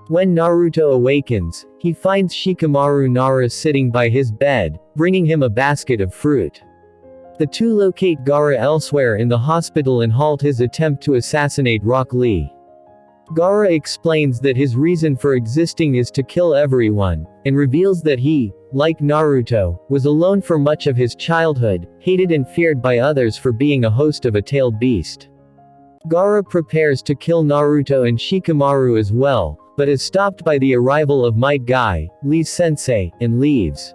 When Naruto awakens, he finds Shikamaru Nara sitting by his bed, bringing him a basket of fruit. The two locate Gaara elsewhere in the hospital and halt his attempt to assassinate Rock Lee. Gaara explains that his reason for existing is to kill everyone, and reveals that he, like Naruto, was alone for much of his childhood, hated and feared by others for being a host of a tailed beast. Gaara prepares to kill Naruto and Shikamaru as well, but is stopped by the arrival of Might Guy, Lee's sensei, and leaves.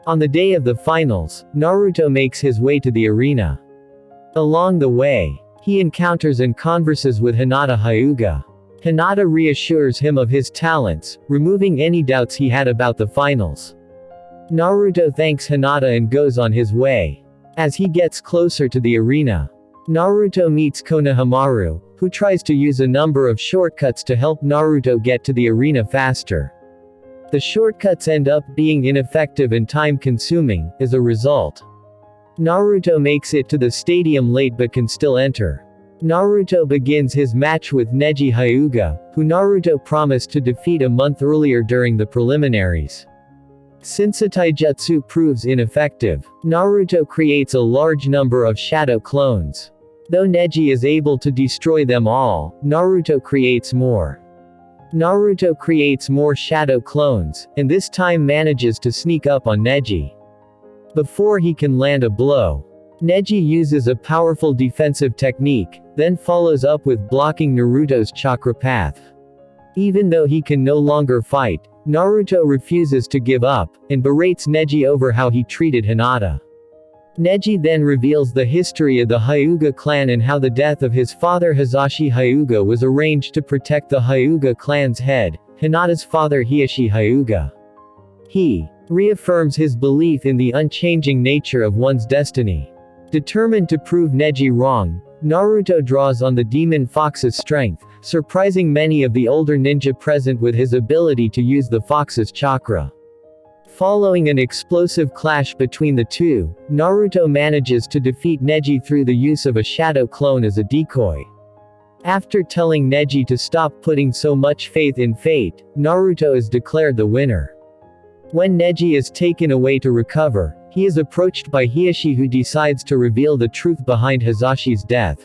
On the day of the finals, Naruto makes his way to the arena. Along the way, he encounters and converses with Hinata Hyuga. Hinata reassures him of his talents, removing any doubts he had about the finals. Naruto thanks Hinata and goes on his way. As he gets closer to the arena, Naruto meets Konohamaru, who tries to use a number of shortcuts to help Naruto get to the arena faster. The shortcuts end up being ineffective and time-consuming. As a result, Naruto makes it to the stadium late but can still enter. Naruto begins his match with Neji Hyuga, who Naruto promised to defeat a month earlier during the preliminaries. Since a taijutsu proves ineffective, Naruto creates a large number of shadow clones. Though Neji is able to destroy them all, Naruto creates more. Naruto creates more shadow clones, and this time manages to sneak up on Neji. Before he can land a blow, Neji uses a powerful defensive technique, then follows up with blocking Naruto's chakra path. Even though he can no longer fight, Naruto refuses to give up, and berates Neji over how he treated Hinata. Neji then reveals the history of the Hyuga clan and how the death of his father Hisashi Hyuga was arranged to protect the Hyuga clan's head, Hinata's father Hisashi Hyuga. He reaffirms his belief in the unchanging nature of one's destiny. Determined to prove Neji wrong, Naruto draws on the demon fox's strength, surprising many of the older ninja present with his ability to use the fox's chakra. Following an explosive clash between the two, Naruto manages to defeat Neji through the use of a shadow clone as a decoy. After telling Neji to stop putting so much faith in fate, Naruto is declared the winner. When Neji is taken away to recover, he is approached by Hisashi, who decides to reveal the truth behind Hisashi's death.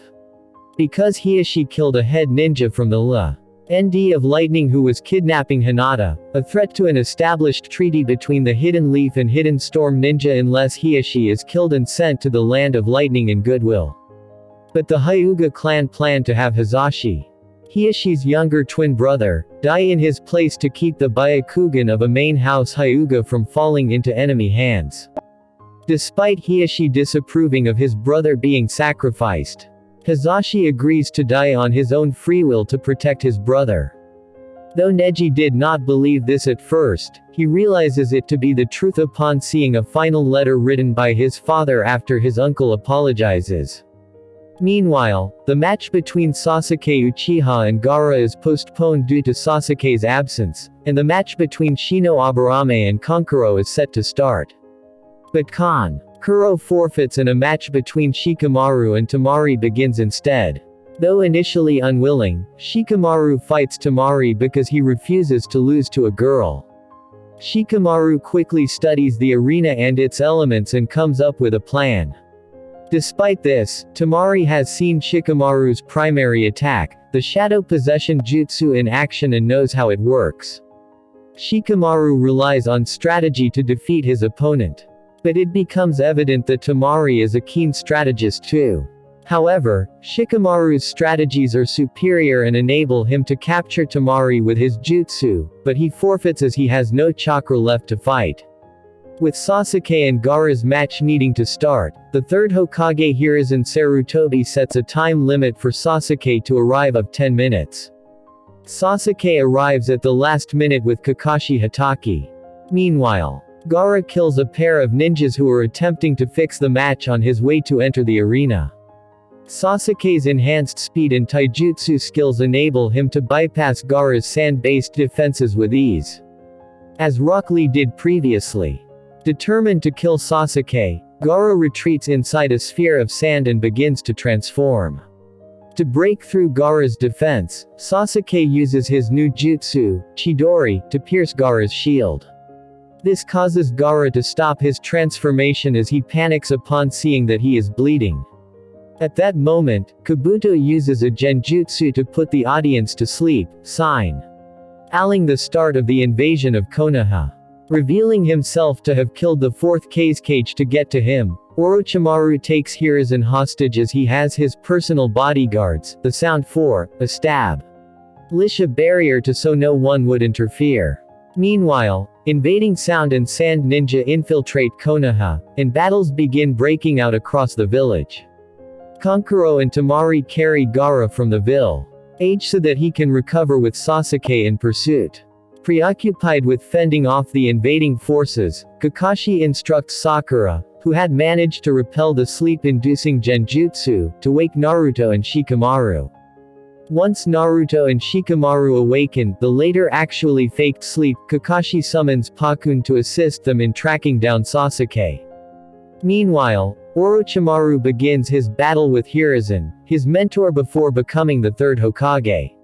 Because Hisashi killed a head ninja from the LND of Lightning who was kidnapping Hinata, a threat to an established treaty between the Hidden Leaf and Hidden Storm ninja unless Hisashi is killed and sent to the Land of Lightning and Goodwill. But the Hyuga clan plan to have Hisashi, Hiyashi's younger twin brother, die in his place to keep the Byakugan of a main house Hyuga from falling into enemy hands. Despite Hisashi disapproving of his brother being sacrificed, Hisashi agrees to die on his own free will to protect his brother. Though Neji did not believe this at first, he realizes it to be the truth upon seeing a final letter written by his father after his uncle apologizes. Meanwhile, the match between Sasuke Uchiha and Gaara is postponed due to Sasuke's absence, and the match between Shino Aburame and Kankuro is set to start. But Kankuro forfeits and a match between Shikamaru and Temari begins instead. Though initially unwilling, Shikamaru fights Temari because he refuses to lose to a girl. Shikamaru quickly studies the arena and its elements and comes up with a plan. Despite this, Temari has seen Shikamaru's primary attack, the Shadow Possession Jutsu, in action and knows how it works. Shikamaru relies on strategy to defeat his opponent. But it becomes evident that Temari is a keen strategist too. However, Shikamaru's strategies are superior and enable him to capture Temari with his jutsu, but he forfeits as he has no chakra left to fight. With Sasuke and Gaara's match needing to start, the third Hokage Hiruzen Sarutobi sets a time limit for Sasuke to arrive of 10 minutes. Sasuke arrives at the last minute with Kakashi Hatake. Meanwhile, Gaara kills a pair of ninjas who are attempting to fix the match on his way to enter the arena. Sasuke's enhanced speed and taijutsu skills enable him to bypass Gaara's sand-based defenses with ease. As Rock Lee did previously. Determined to kill Sasuke, Gaara retreats inside a sphere of sand and begins to transform. To break through Gaara's defense, Sasuke uses his new jutsu, Chidori, to pierce Gaara's shield. This causes Gaara to stop his transformation as he panics upon seeing that he is bleeding. At that moment, Kabuto uses a genjutsu to put the audience to sleep, signaling the start of the invasion of Konoha. Revealing himself to have killed the fourth Kazekage to get to him, Orochimaru takes Hiruzen hostage as he has his personal bodyguards, the Sound 4, establish a barrier so no one would interfere. Meanwhile, invading Sound and Sand Ninja infiltrate Konoha, and battles begin breaking out across the village. Kankuro and Temari carry Gaara from the village so that he can recover with Sasuke in pursuit. Preoccupied with fending off the invading forces, Kakashi instructs Sakura, who had managed to repel the sleep-inducing genjutsu, to wake Naruto and Shikamaru. Once Naruto and Shikamaru awaken, the later actually faked sleep, Kakashi summons Pakun to assist them in tracking down Sasuke. Meanwhile, Orochimaru begins his battle with Hiruzen, his mentor before becoming the third Hokage.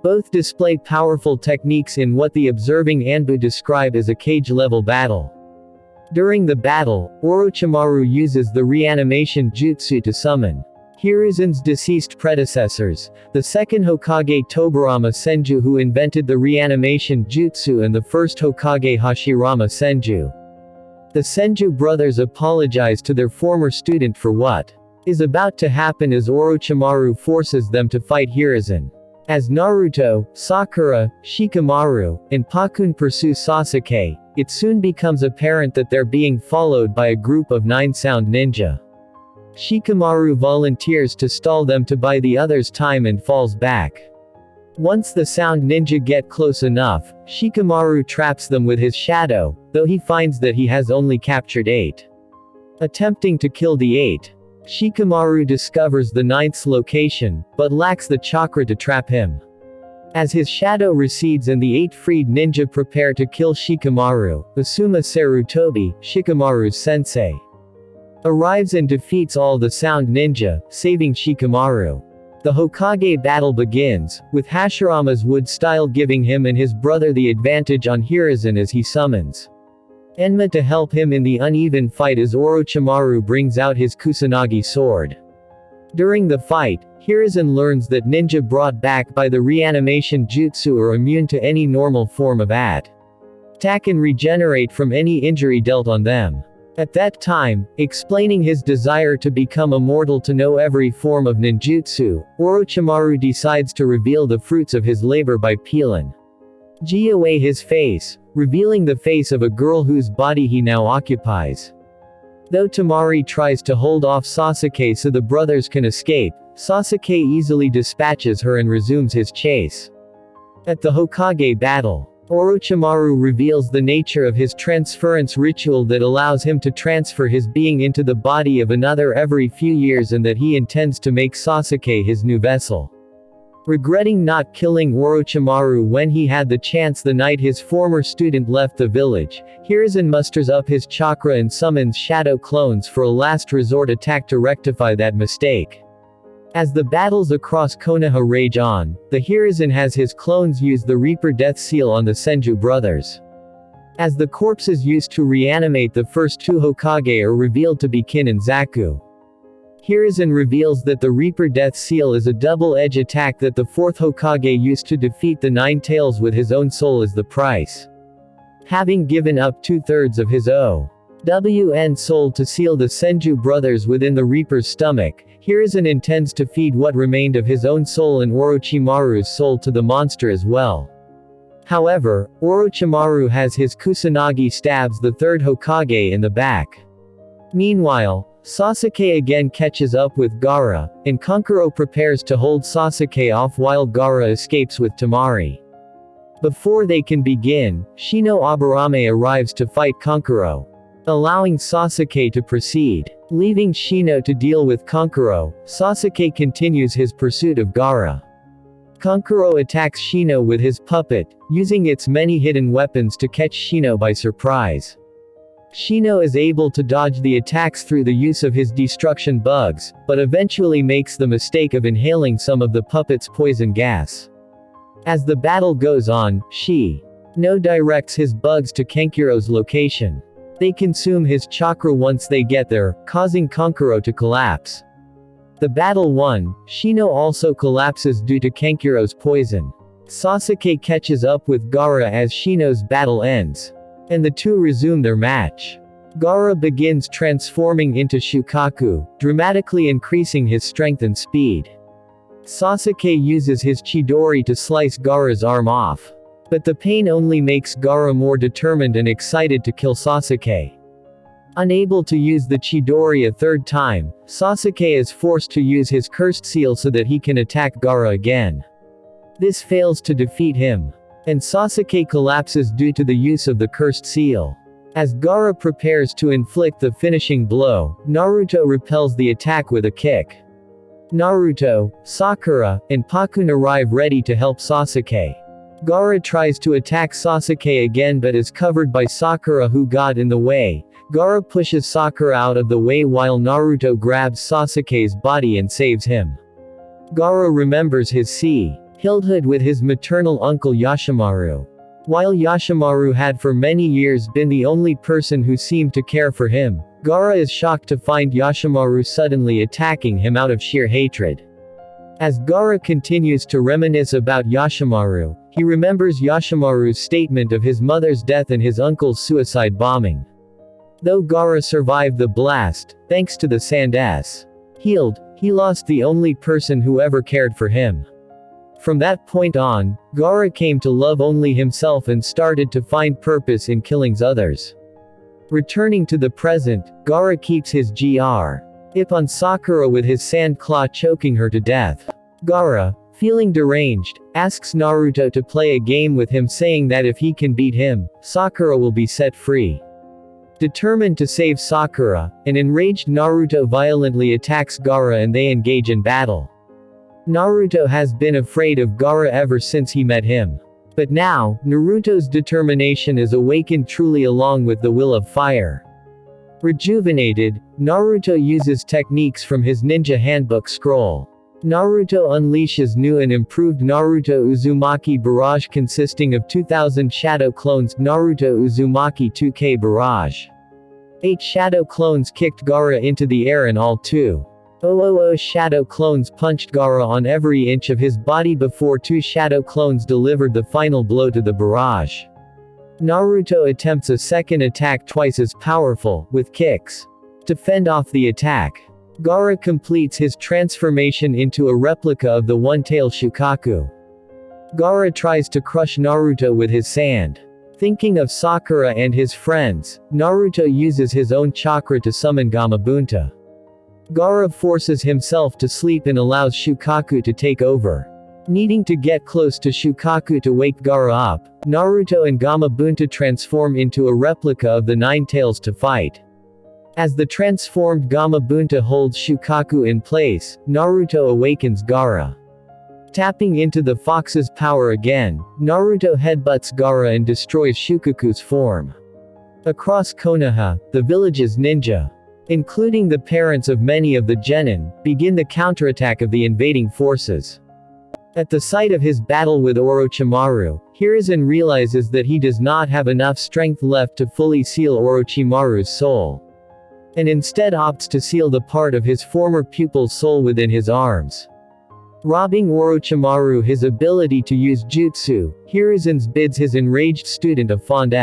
Both display powerful techniques in what the observing Anbu describe as a cage-level battle. During the battle, Orochimaru uses the reanimation jutsu to summon Hiruzen's deceased predecessors, the second Hokage Tobirama Senju, who invented the reanimation jutsu, and the first Hokage Hashirama Senju. The Senju brothers apologize to their former student for what is about to happen as Orochimaru forces them to fight Hiruzen. As Naruto, Sakura, Shikamaru, and Pakun pursue Sasuke, it soon becomes apparent that they're being followed by a group of 9 Sound Ninja. Shikamaru volunteers to stall them to buy the others time and falls back. Once the Sound Ninja get close enough, Shikamaru traps them with his shadow, though he finds that he has only captured 8. Attempting to kill the 8, Shikamaru discovers the 9th's location, but lacks the chakra to trap him. As his shadow recedes and the 8 freed ninja prepare to kill Shikamaru, Asuma Sarutobi, Shikamaru's sensei, arrives and defeats all the Sound Ninja, saving Shikamaru. The Hokage battle begins, with Hashirama's wood style giving him and his brother the advantage on Hiruzen as he summons Enma to help him in the uneven fight as Orochimaru brings out his Kusanagi sword. During the fight, Hiruzen learns that ninja brought back by the reanimation jutsu are immune to any normal form of attack and regenerate from any injury dealt on them. At that time, explaining his desire to become immortal to know every form of ninjutsu, Orochimaru decides to reveal the fruits of his labor by peeling away his face, revealing the face of a girl whose body he now occupies. Though Temari tries to hold off Sasuke so the brothers can escape, Sasuke easily dispatches her and resumes his chase. At the Hokage battle, Orochimaru reveals the nature of his transference ritual that allows him to transfer his being into the body of another every few years, and that he intends to make Sasuke his new vessel. Regretting not killing Orochimaru when he had the chance the night his former student left the village, Hiruzen musters up his chakra and summons shadow clones for a last resort attack to rectify that mistake. As the battles across Konoha rage on, the Hiruzen has his clones use the Reaper Death Seal on the Senju brothers. As the corpses used to reanimate the first 2 Hokage are revealed to be Kin and Zaku, Hiruzen reveals that the Reaper Death Seal is a double-edged attack that the 4th Hokage used to defeat the 9 Tails with his own soul as the price. Having given up 2/3 of his OWN soul to seal the Senju brothers within the Reaper's stomach, Hiruzen intends to feed what remained of his own soul and Orochimaru's soul to the monster as well. However, Orochimaru has his Kusanagi stabs the 3rd Hokage in the back. Meanwhile, Sasuke again catches up with Gaara, and Kankuro prepares to hold Sasuke off while Gaara escapes with Temari. Before they can begin, Shino Aburame arrives to fight Kankuro, allowing Sasuke to proceed. Leaving Shino to deal with Kankuro, Sasuke continues his pursuit of Gaara. Kankuro attacks Shino with his puppet, using its many hidden weapons to catch Shino by surprise. Shino is able to dodge the attacks through the use of his destruction bugs, but eventually makes the mistake of inhaling some of the puppet's poison gas. As the battle goes on, Shino directs his bugs to Kenkuro's location. They consume his chakra once they get there, causing Kankuro to collapse. The battle won, Shino also collapses due to Kenkuro's poison. Sasuke catches up with Gaara as Shino's battle ends. And the two resume their match. Gaara begins transforming into Shukaku, dramatically increasing his strength and speed. Sasuke uses his Chidori to slice Gaara's arm off. But the pain only makes Gaara more determined and excited to kill Sasuke. Unable to use the Chidori a third time, Sasuke is forced to use his cursed seal so that he can attack Gaara again. This fails to defeat him. And Sasuke collapses due to the use of the cursed seal. As Gaara prepares to inflict the finishing blow, Naruto repels the attack with a kick. Naruto, Sakura, and Pakun arrive ready to help Sasuke. Gaara tries to attack Sasuke again but is covered by Sakura who got in the way. Gaara pushes Sakura out of the way while Naruto grabs Sasuke's body and saves him. Gaara remembers his childhood with his maternal uncle Yashimaru. While Yashimaru had for many years been the only person who seemed to care for him, Gaara is shocked to find Yashimaru suddenly attacking him out of sheer hatred. As Gaara continues to reminisce about Yashimaru, he remembers Yashimaru's statement of his mother's death and his uncle's suicide bombing. Though Gaara survived the blast, thanks to the Sand's healed, he lost the only person who ever cared for him. From that point on, Gaara came to love only himself and started to find purpose in killing others. Returning to the present, Gaara keeps his grip on Sakura with his sand claw choking her to death. Gaara, feeling deranged, asks Naruto to play a game with him saying that if he can beat him, Sakura will be set free. Determined to save Sakura, an enraged Naruto violently attacks Gaara and they engage in battle. Naruto has been afraid of Gaara ever since he met him. But now, Naruto's determination is awakened truly along with the will of fire. Rejuvenated, Naruto uses techniques from his ninja handbook scroll. Naruto unleashes new and improved Naruto Uzumaki Barrage consisting of 2000 shadow clones, Naruto Uzumaki 2K Barrage. 8 shadow clones kicked Gaara into the air and all 2,000 shadow clones punched Gaara on every inch of his body before 2 shadow clones delivered the final blow to the barrage. Naruto attempts a second attack twice as powerful, with kicks, to fend off the attack. Gaara completes his transformation into a replica of the one-tailed Shukaku. Gaara tries to crush Naruto with his sand. Thinking of Sakura and his friends, Naruto uses his own chakra to summon Gamabunta. Gaara forces himself to sleep and allows Shukaku to take over. Needing to get close to Shukaku to wake Gaara up, Naruto and Gamabunta transform into a replica of the Nine Tails to fight. As the transformed Gamabunta holds Shukaku in place, Naruto awakens Gaara. Tapping into the fox's power again, Naruto headbutts Gaara and destroys Shukaku's form. Across Konoha, the village's ninja, including the parents of many of the genin, begin the counterattack of the invading forces. At the sight of his battle with Orochimaru, Hiruzen realizes that he does not have enough strength left to fully seal Orochimaru's soul, and instead opts to seal the part of his former pupil's soul within his arms. Robbing Orochimaru his ability to use jutsu, Hiruzen bids his enraged student a fond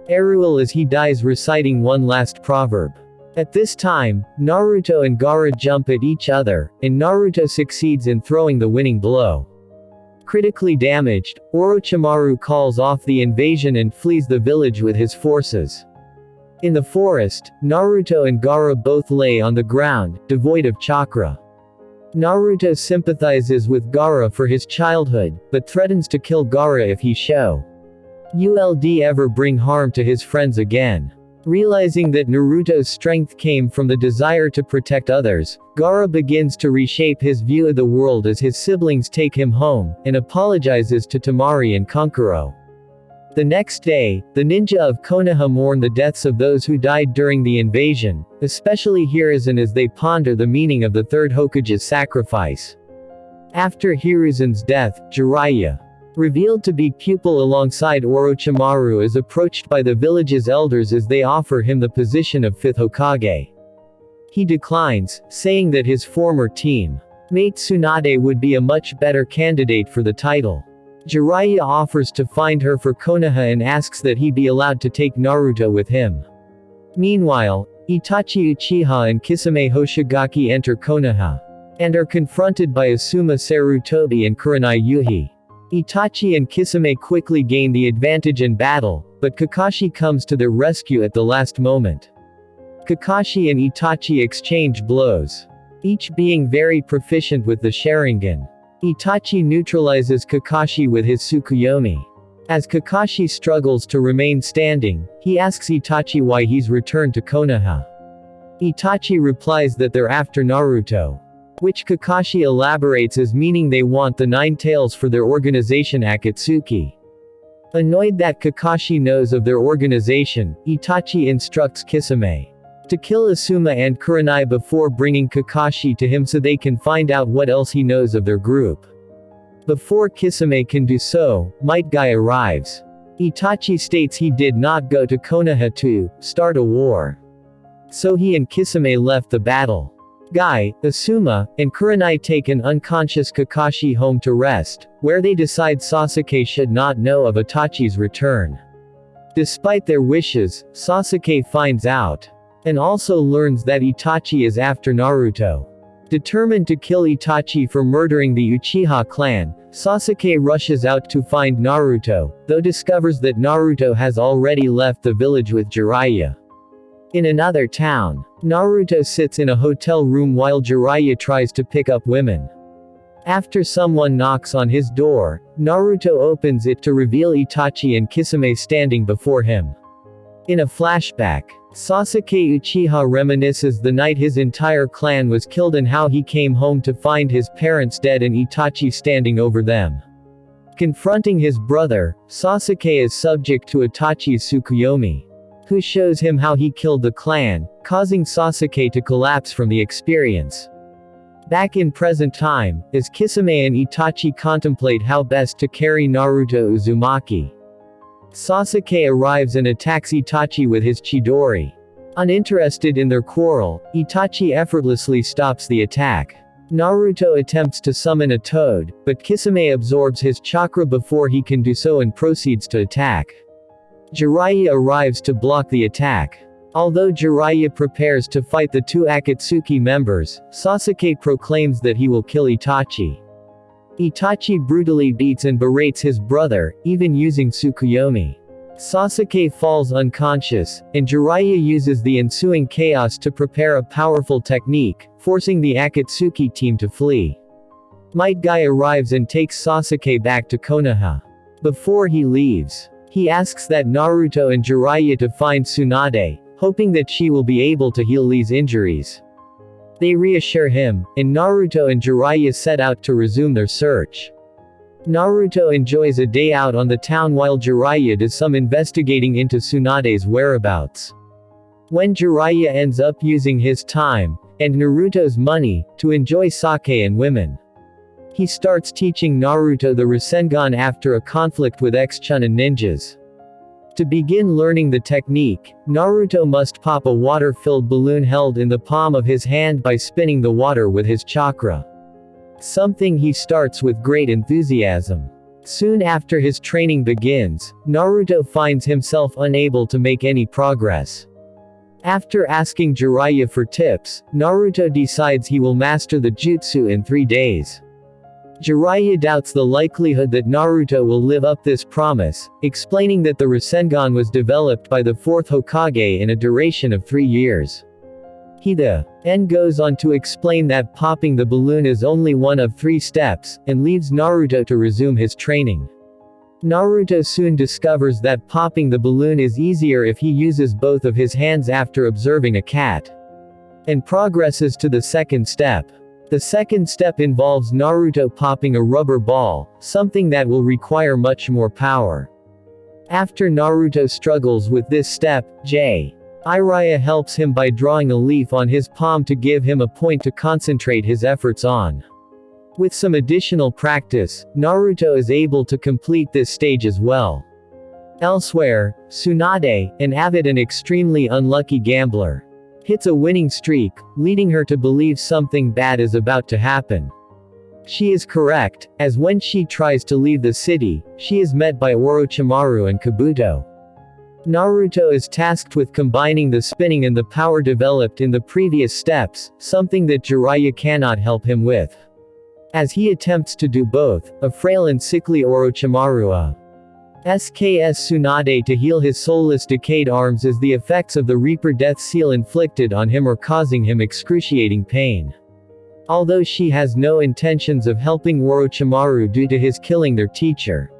farewell as he dies reciting one last proverb. At this time, Naruto and Gaara jump at each other, and Naruto succeeds in throwing the winning blow. Critically damaged, Orochimaru calls off the invasion and flees the village with his forces. In the forest, Naruto and Gaara both lay on the ground, devoid of chakra. Naruto sympathizes with Gaara for his childhood, but threatens to kill Gaara if he should ever bring harm to his friends again. Realizing that Naruto's strength came from the desire to protect others, Gaara begins to reshape his view of the world as his siblings take him home, and apologizes to Temari and Kankuro. The next day, the ninja of Konoha mourn the deaths of those who died during the invasion, especially Hiruzen, as they ponder the meaning of the third Hokage's sacrifice. After Hiruzen's death, Jiraiya, revealed to be pupil alongside Orochimaru, is approached by the village's elders as they offer him the position of 5th Hokage. He declines, saying that his former team mate Tsunade would be a much better candidate for the title. Jiraiya offers to find her for Konoha and asks that he be allowed to take Naruto with him. Meanwhile, Itachi Uchiha and Kisame Hoshigaki enter Konoha and are confronted by Asuma Sarutobi and Kurenai Yuhi. Itachi and Kisame quickly gain the advantage in battle, but Kakashi comes to their rescue at the last moment. Kakashi and Itachi exchange blows, each being very proficient with the Sharingan. Itachi neutralizes Kakashi with his Tsukuyomi. As Kakashi struggles to remain standing, he asks Itachi why he's returned to Konoha. Itachi replies that they're after Naruto, which Kakashi elaborates as meaning they want the 9 tails for their organization Akatsuki. Annoyed that Kakashi knows of their organization, Itachi instructs Kisame to kill Asuma and Kurenai before bringing Kakashi to him so they can find out what else he knows of their group. Before Kisame can do so, Might Guy arrives. Itachi states he did not go to Konoha to start a war, so he and Kisame left the battle. Guy, Asuma, and Kurenai take an unconscious Kakashi home to rest, where they decide Sasuke should not know of Itachi's return. Despite their wishes, Sasuke finds out and also learns that Itachi is after Naruto. Determined to kill Itachi for murdering the Uchiha clan, Sasuke rushes out to find Naruto, though discovers that Naruto has already left the village with Jiraiya. In another town, Naruto sits in a hotel room while Jiraiya tries to pick up women. After someone knocks on his door, Naruto opens it to reveal Itachi and Kisame standing before him. In a flashback, Sasuke Uchiha reminisces the night his entire clan was killed and how he came home to find his parents dead and Itachi standing over them. Confronting his brother, Sasuke is subject to Itachi's Tsukuyomi, who shows him how he killed the clan, causing Sasuke to collapse from the experience. Back in present time, as Kisame and Itachi contemplate how best to carry Naruto Uzumaki, Sasuke arrives and attacks Itachi with his Chidori. Uninterested in their quarrel, Itachi effortlessly stops the attack. Naruto attempts to summon a toad, but Kisame absorbs his chakra before he can do so and proceeds to attack. Jiraiya arrives to block the attack. Although Jiraiya prepares to fight the 2 Akatsuki members, Sasuke proclaims that he will kill Itachi. Itachi brutally beats and berates his brother, even using Tsukuyomi. Sasuke falls unconscious, and Jiraiya uses the ensuing chaos to prepare a powerful technique, forcing the Akatsuki team to flee. Might Guy arrives and takes Sasuke back to Konoha. Before he leaves, he asks that Naruto and Jiraiya to find Tsunade, hoping that she will be able to heal Lee's injuries. They reassure him, and Naruto and Jiraiya set out to resume their search. Naruto enjoys a day out on the town while Jiraiya does some investigating into Tsunade's whereabouts. When Jiraiya ends up using his time, and Naruto's money, to enjoy sake and women, he starts teaching Naruto the Rasengan after a conflict with ex-Chunin ninjas. To begin learning the technique, Naruto must pop a water-filled balloon held in the palm of his hand by spinning the water with his chakra. Something he starts with great enthusiasm. Soon after his training begins, Naruto finds himself unable to make any progress. After asking Jiraiya for tips, Naruto decides he will master the jutsu in 3 days. Jiraiya doubts the likelihood that Naruto will live up this promise, explaining that the Rasengan was developed by the 4th Hokage in a duration of 3 years. He then goes on to explain that popping the balloon is only one of 3 steps, and leaves Naruto to resume his training. Naruto soon discovers that popping the balloon is easier if he uses both of his hands after observing a cat, and progresses to the 2nd step. The 2nd step involves Naruto popping a rubber ball, something that will require much more power. After Naruto struggles with this step, Jiraiya helps him by drawing a leaf on his palm to give him a point to concentrate his efforts on. With some additional practice, Naruto is able to complete this stage as well. Elsewhere, Tsunade, an avid and extremely unlucky gambler, hits a winning streak, leading her to believe something bad is about to happen. She is correct, as when she tries to leave the city, she is met by Orochimaru and Kabuto. Naruto is tasked with combining the spinning and the power developed in the previous steps, something that Jiraiya cannot help him with. As he attempts to do both, a frail and sickly Orochimaru SKS Tsunade to heal his soulless decayed arms as the effects of the Reaper Death Seal inflicted on him are causing him excruciating pain. Although she has no intentions of helping Orochimaru due to his killing their teacher,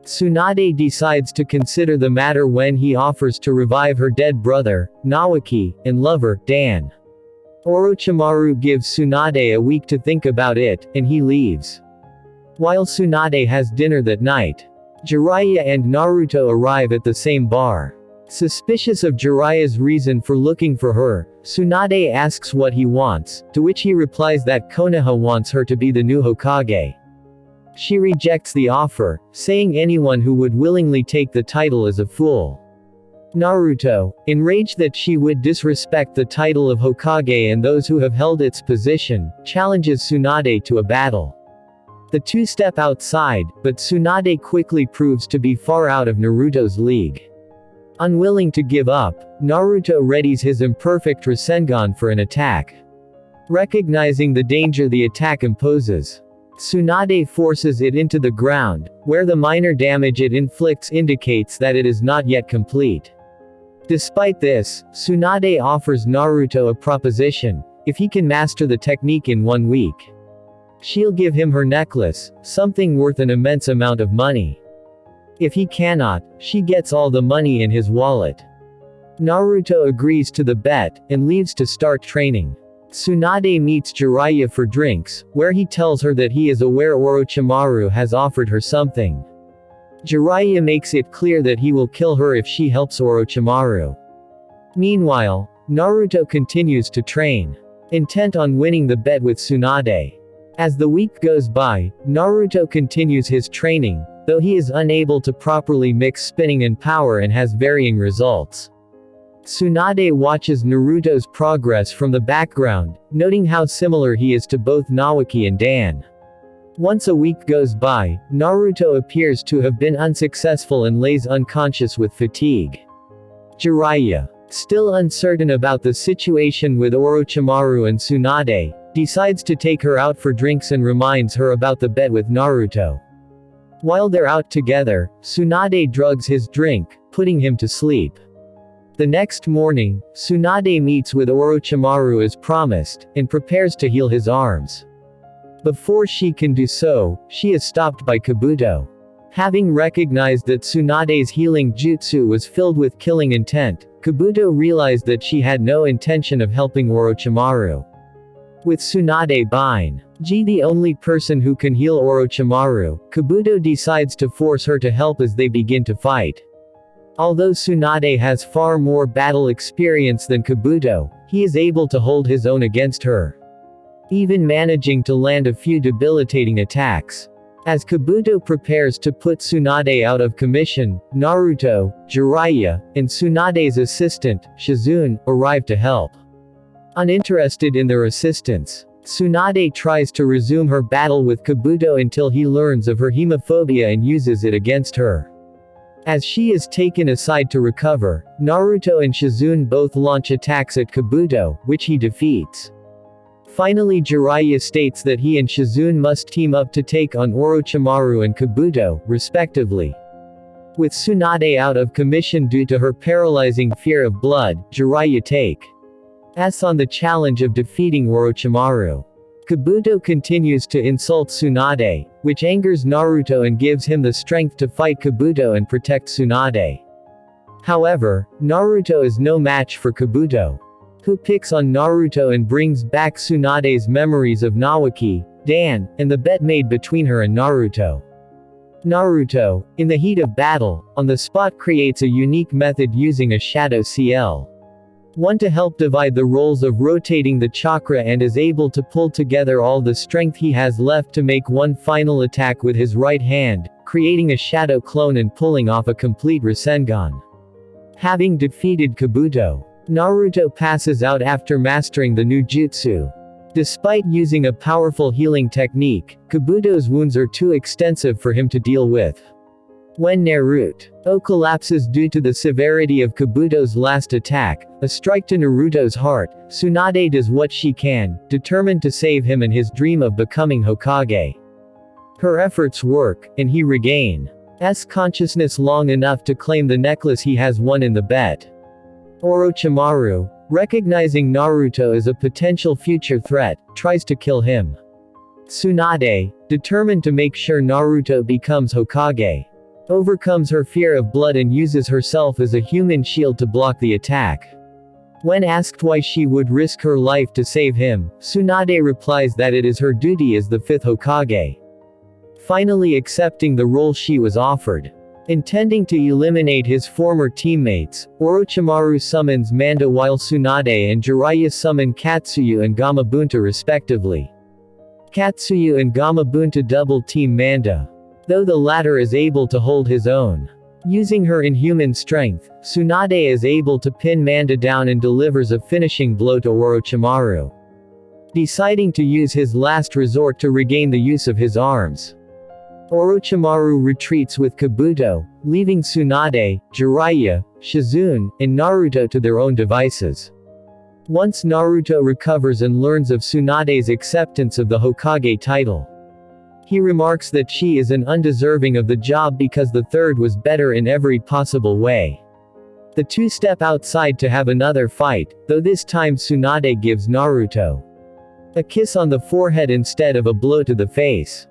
Tsunade decides to consider the matter when he offers to revive her dead brother, Naoki, and lover, Dan. Orochimaru gives Tsunade a week to think about it, and he leaves. While Tsunade has dinner that night, Jiraiya and Naruto arrive at the same bar. Suspicious of Jiraiya's reason for looking for her, Tsunade asks what he wants, to which he replies that Konoha wants her to be the new Hokage. She rejects the offer, saying anyone who would willingly take the title is a fool. Naruto, enraged that she would disrespect the title of Hokage and those who have held its position, challenges Tsunade to a battle. The two step outside, but Tsunade quickly proves to be far out of Naruto's league. Unwilling to give up, Naruto readies his imperfect Rasengan for an attack. Recognizing the danger the attack imposes, Tsunade forces it into the ground, where the minor damage it inflicts indicates that it is not yet complete. Despite this, Tsunade offers Naruto a proposition: if he can master the technique in 1 week, she'll give him her necklace, something worth an immense amount of money. If he cannot, she gets all the money in his wallet. Naruto agrees to the bet, and leaves to start training. Tsunade meets Jiraiya for drinks, where he tells her that he is aware Orochimaru has offered her something. Jiraiya makes it clear that he will kill her if she helps Orochimaru. Meanwhile, Naruto continues to train, intent on winning the bet with Tsunade. As the week goes by, Naruto continues his training, though he is unable to properly mix spinning and power and has varying results. Tsunade watches Naruto's progress from the background, noting how similar he is to both Naoki and Dan. Once a week goes by, Naruto appears to have been unsuccessful and lays unconscious with fatigue. Jiraiya, still uncertain about the situation with Orochimaru and Tsunade, decides to take her out for drinks and reminds her about the bet with Naruto. While they're out together, Tsunade drugs his drink, putting him to sleep. The next morning, Tsunade meets with Orochimaru as promised, and prepares to heal his arms. Before she can do so, she is stopped by Kabuto. Having recognized that Tsunade's healing jutsu was filled with killing intent, Kabuto realized that she had no intention of helping Orochimaru. With Tsunade being the only person who can heal Orochimaru, Kabuto decides to force her to help as they begin to fight. Although Tsunade has far more battle experience than Kabuto, he is able to hold his own against her, even managing to land a few debilitating attacks. As Kabuto prepares to put Tsunade out of commission, Naruto, Jiraiya, and Tsunade's assistant, Shizune, arrive to help. Uninterested in their assistance, Tsunade tries to resume her battle with Kabuto until he learns of her hemophobia and uses it against her. As she is taken aside to recover, Naruto and Shizune both launch attacks at Kabuto, which he defeats. Finally, Jiraiya states that he and Shizune must team up to take on Orochimaru and Kabuto, respectively. With Tsunade out of commission due to her paralyzing fear of blood, Jiraiya takes on the challenge of defeating Orochimaru. Kabuto continues to insult Tsunade, which angers Naruto and gives him the strength to fight Kabuto and protect Tsunade. However, Naruto is no match for Kabuto, who picks on Naruto and brings back Tsunade's memories of Naoki, Dan, and the bet made between her and Naruto. Naruto, in the heat of battle, on the spot creates a unique method using a shadow CL1 to help divide the roles of rotating the chakra and is able to pull together all the strength he has left to make one final attack with his right hand, creating a shadow clone and pulling off a complete Rasengan. Having defeated Kabuto, Naruto passes out after mastering the new jutsu. Despite using a powerful healing technique, Kabuto's wounds are too extensive for him to deal with. When Naruto collapses due to the severity of Kabuto's last attack, a strike to Naruto's heart, Tsunade does what she can, determined to save him and his dream of becoming Hokage. Her efforts work, and he regains consciousness long enough to claim the necklace he has won in the bet. Orochimaru, recognizing Naruto as a potential future threat, tries to kill him. Tsunade, determined to make sure Naruto becomes Hokage, overcomes her fear of blood and uses herself as a human shield to block the attack. When asked why she would risk her life to save him, Tsunade replies that it is her duty as the fifth Hokage. Finally accepting the role she was offered. Intending to eliminate his former teammates, Orochimaru summons Manda while Tsunade and Jiraiya summon Katsuyu and Gamabunta respectively. Katsuyu and Gamabunta double-team Manda, though the latter is able to hold his own. Using her inhuman strength, Tsunade is able to pin Manda down and delivers a finishing blow to Orochimaru. Deciding to use his last resort to regain the use of his arms, Orochimaru retreats with Kabuto, leaving Tsunade, Jiraiya, Shizune, and Naruto to their own devices. Once Naruto recovers and learns of Tsunade's acceptance of the Hokage title, he remarks that she is undeserving of the job because the third was better in every possible way. The two step outside to have another fight, though this time Tsunade gives Naruto a kiss on the forehead instead of a blow to the face.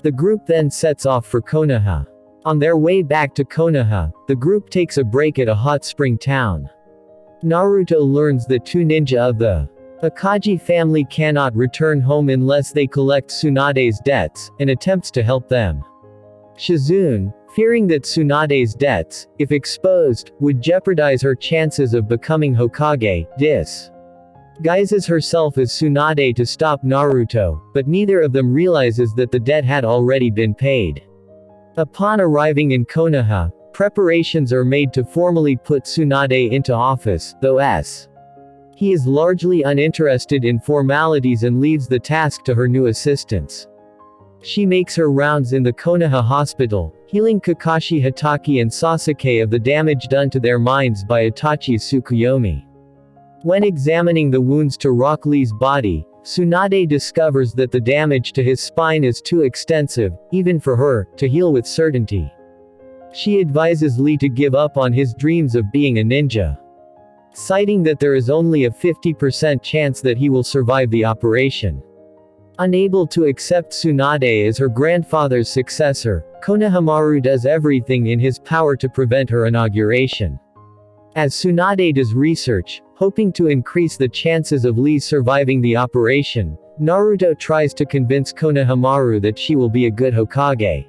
The group then sets off for Konoha. On their way back to Konoha, the group takes a break at a hot spring town. Naruto learns that two ninja of the Akagi family cannot return home unless they collect Tsunade's debts, and attempts to help them. Shizune, fearing that Tsunade's debts, if exposed, would jeopardize her chances of becoming Hokage, disguises herself as Tsunade to stop Naruto, but neither of them realizes that the debt had already been paid. Upon arriving in Konoha, preparations are made to formally put Tsunade into office, though he is largely uninterested in formalities and leaves the task to her new assistants. She makes her rounds in the Konoha hospital, healing Kakashi Hatake and Sasuke of the damage done to their minds by Itachi's Tsukuyomi. When examining the wounds to Rock Lee's body, Tsunade discovers that the damage to his spine is too extensive, even for her, to heal with certainty. She advises Lee to give up on his dreams of being a ninja, citing that there is only a 50% chance that he will survive the operation. Unable to accept Tsunade as her grandfather's successor, Konohamaru does everything in his power to prevent her inauguration. As Tsunade does research, hoping to increase the chances of Lee surviving the operation, Naruto tries to convince Konohamaru that she will be a good Hokage.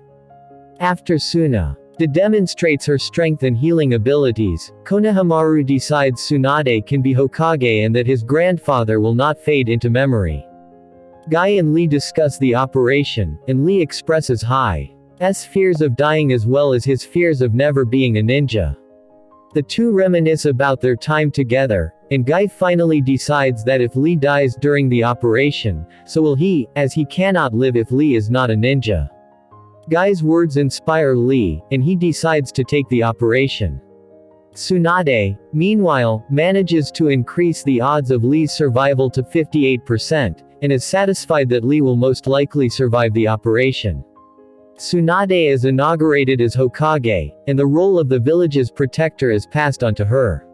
After Tsunade demonstrates her strength and healing abilities, Konohamaru decides Tsunade can be Hokage and that his grandfather will not fade into memory. Guy and Lee discuss the operation, and Lee expresses Hi's fears of dying as well as his fears of never being a ninja. The two reminisce about their time together, and Guy finally decides that if Lee dies during the operation, so will he, as he cannot live if Lee is not a ninja. Guy's words inspire Lee, and he decides to take the operation. Tsunade, meanwhile, manages to increase the odds of Lee's survival to 58%, and is satisfied that Lee will most likely survive the operation. Tsunade is inaugurated as Hokage, and the role of the village's protector is passed on to her.